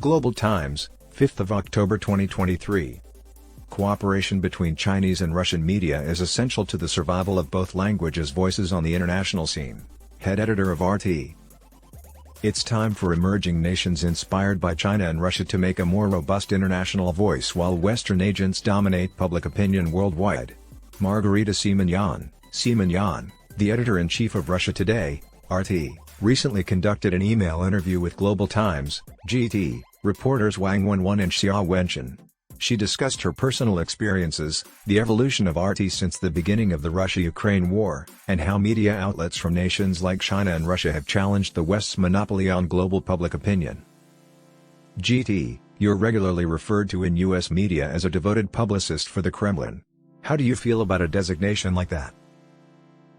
Global Times, 5th of October 2023. Cooperation between Chinese and Russian media is essential to the survival of both languages' voices on the international scene. Head editor of RT. It's time for emerging nations inspired by China and Russia to make a more robust international voice while Western agents dominate public opinion worldwide. Margarita Simonyan, the editor-in-chief of Russia Today, RT, recently conducted an email interview with Global Times, GT, reporters Wang Wenwen and Xia Wenchen. She discussed her personal experiences, the evolution of RT since the beginning of the Russia-Ukraine war, and how media outlets from nations like China and Russia have challenged the West's monopoly on global public opinion. GT, you're regularly referred to in US media as a devoted publicist for the Kremlin. How do you feel about a designation like that?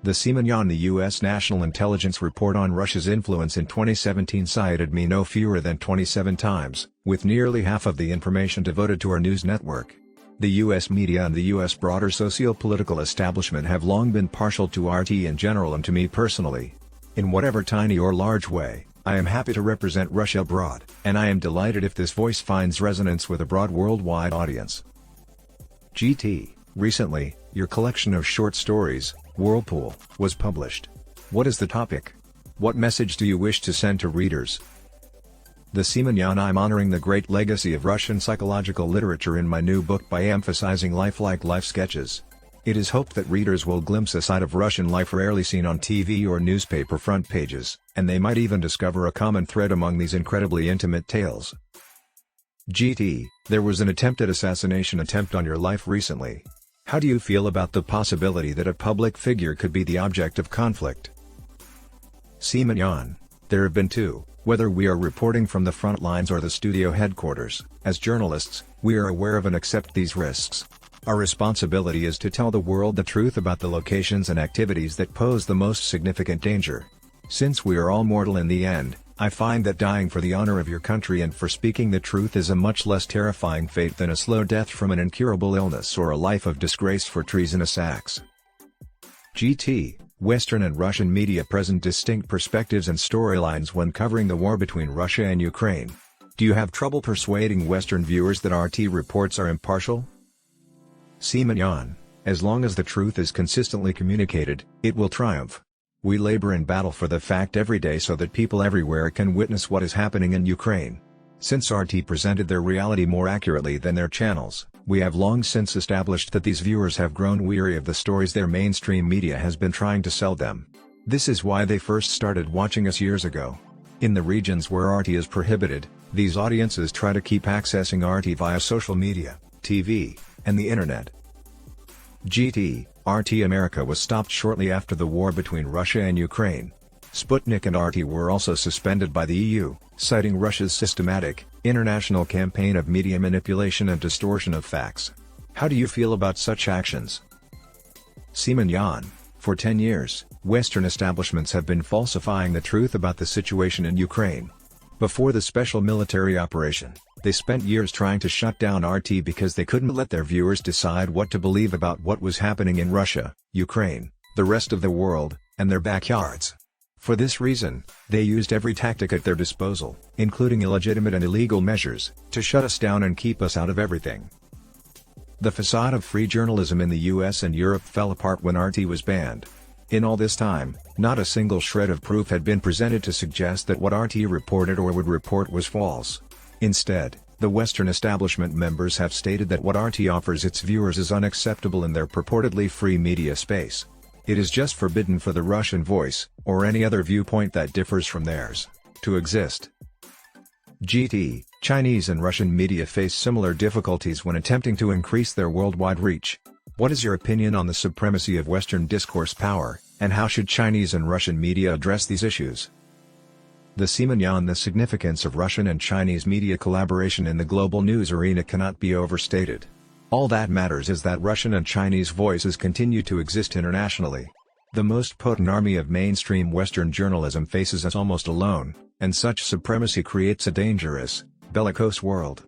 The Simonyan The US National Intelligence Report on Russia's influence in 2017 cited me no fewer than 27 times, with nearly half of the information devoted to our news network. The US media and the US broader socio-political establishment have long been partial to RT in general and to me personally. In whatever tiny or large way, I am happy to represent Russia abroad, and I am delighted if this voice finds resonance with a broad worldwide audience. GT, recently, your collection of short stories, Whirlpool, was published. What is the topic? What message do you wish to send to readers? The Simonyan, I'm honoring the great legacy of Russian psychological literature in my new book by emphasizing lifelike life sketches. It is hoped that readers will glimpse a side of Russian life rarely seen on TV or newspaper front pages, and they might even discover a common thread among these incredibly intimate tales. GT, there was an attempted assassination attempt on your life recently. How do you feel about the possibility that a public figure could be the object of conflict? Simonyan, there have been two, whether we are reporting from the front lines or the studio headquarters. As journalists, we are aware of and accept these risks. Our responsibility is to tell the world the truth about the locations and activities that pose the most significant danger. Since we are all mortal in the end, I find that dying for the honor of your country and for speaking the truth is a much less terrifying fate than a slow death from an incurable illness or a life of disgrace for treasonous acts. GT, Western and Russian media present distinct perspectives and storylines when covering the war between Russia and Ukraine. Do you have trouble persuading Western viewers that RT reports are impartial? Simonyan, as long as the truth is consistently communicated, it will triumph. We labor in battle for the fact every day so that people everywhere can witness what is happening in Ukraine. Since RT presented their reality more accurately than their channels, we have long since established that these viewers have grown weary of the stories their mainstream media has been trying to sell them. This is why they first started watching us years ago. In the regions where RT is prohibited, these audiences try to keep accessing RT via social media, TV, and the internet. GT, RT America was stopped shortly after the war between Russia and Ukraine. Sputnik and RT were also suspended by the EU, citing Russia's systematic, international campaign of media manipulation and distortion of facts. How do you feel about such actions? Simonyan, for 10 years, Western establishments have been falsifying the truth about the situation in Ukraine. Before the special military operation, they spent years trying to shut down RT because they couldn't let their viewers decide what to believe about what was happening in Russia, Ukraine, the rest of the world, and their backyards. For this reason, they used every tactic at their disposal, including illegitimate and illegal measures, to shut us down and keep us out of everything. The facade of free journalism in the US and Europe fell apart when RT was banned. In all this time, not a single shred of proof had been presented to suggest that what RT reported or would report was false. Instead, the Western establishment members have stated that what RT offers its viewers is unacceptable in their purportedly free media space. It is just forbidden for the Russian voice, or any other viewpoint that differs from theirs, to exist. GT, Chinese and Russian media face similar difficulties when attempting to increase their worldwide reach. What is your opinion on the supremacy of Western discourse power, and how should Chinese and Russian media address these issues? The Simonyan, the significance of Russian and Chinese media collaboration in the global news arena cannot be overstated. All that matters is that Russian and Chinese voices continue to exist internationally. The most potent army of mainstream Western journalism faces us almost alone, and such supremacy creates a dangerous, bellicose world.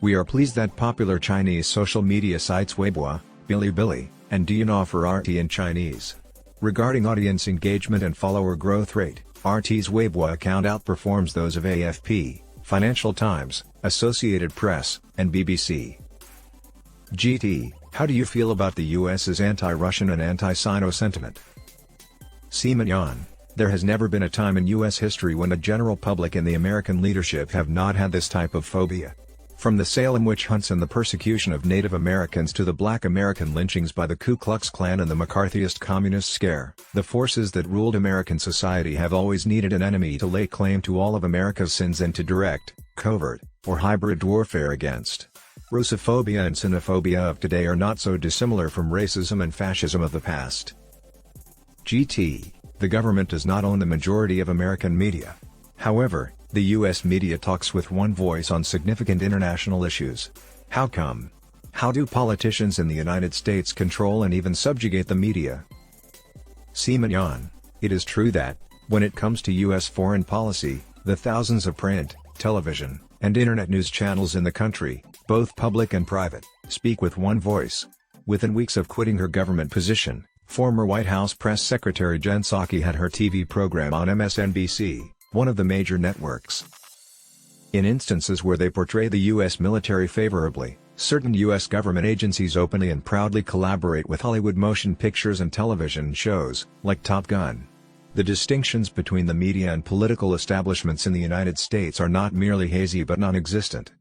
We are pleased that popular Chinese social media sites Weibo, Bilibili, and Douyin offer RT in Chinese. Regarding audience engagement and follower growth rate, RT's Weibo account outperforms those of AFP, Financial Times, Associated Press, and BBC. GT, how do you feel about the US's anti-Russian and anti-Sino sentiment? Simonyan, there has never been a time in US history when the general public and the American leadership have not had this type of phobia. From the Salem witch hunts and the persecution of Native Americans to the Black American lynchings by the Ku Klux Klan and the McCarthyist communist scare, the forces that ruled American society have always needed an enemy to lay claim to all of America's sins and to direct, covert, or hybrid warfare against. Russophobia and xenophobia of today are not so dissimilar from racism and fascism of the past. GT, the government does not own the majority of American media. However, the US media talks with one voice on significant international issues. How come? How do politicians in the United States control and even subjugate the media? Simonyan, it is true that, when it comes to US foreign policy, the thousands of print, television, and internet news channels in the country, both public and private, speak with one voice. Within weeks of quitting her government position, former White House Press Secretary Jen Psaki had her TV program on MSNBC, one of the major networks. In instances where they portray the U.S. military favorably, certain U.S. government agencies openly and proudly collaborate with Hollywood motion pictures and television shows, like Top Gun. The distinctions between the media and political establishments in the United States are not merely hazy but non-existent.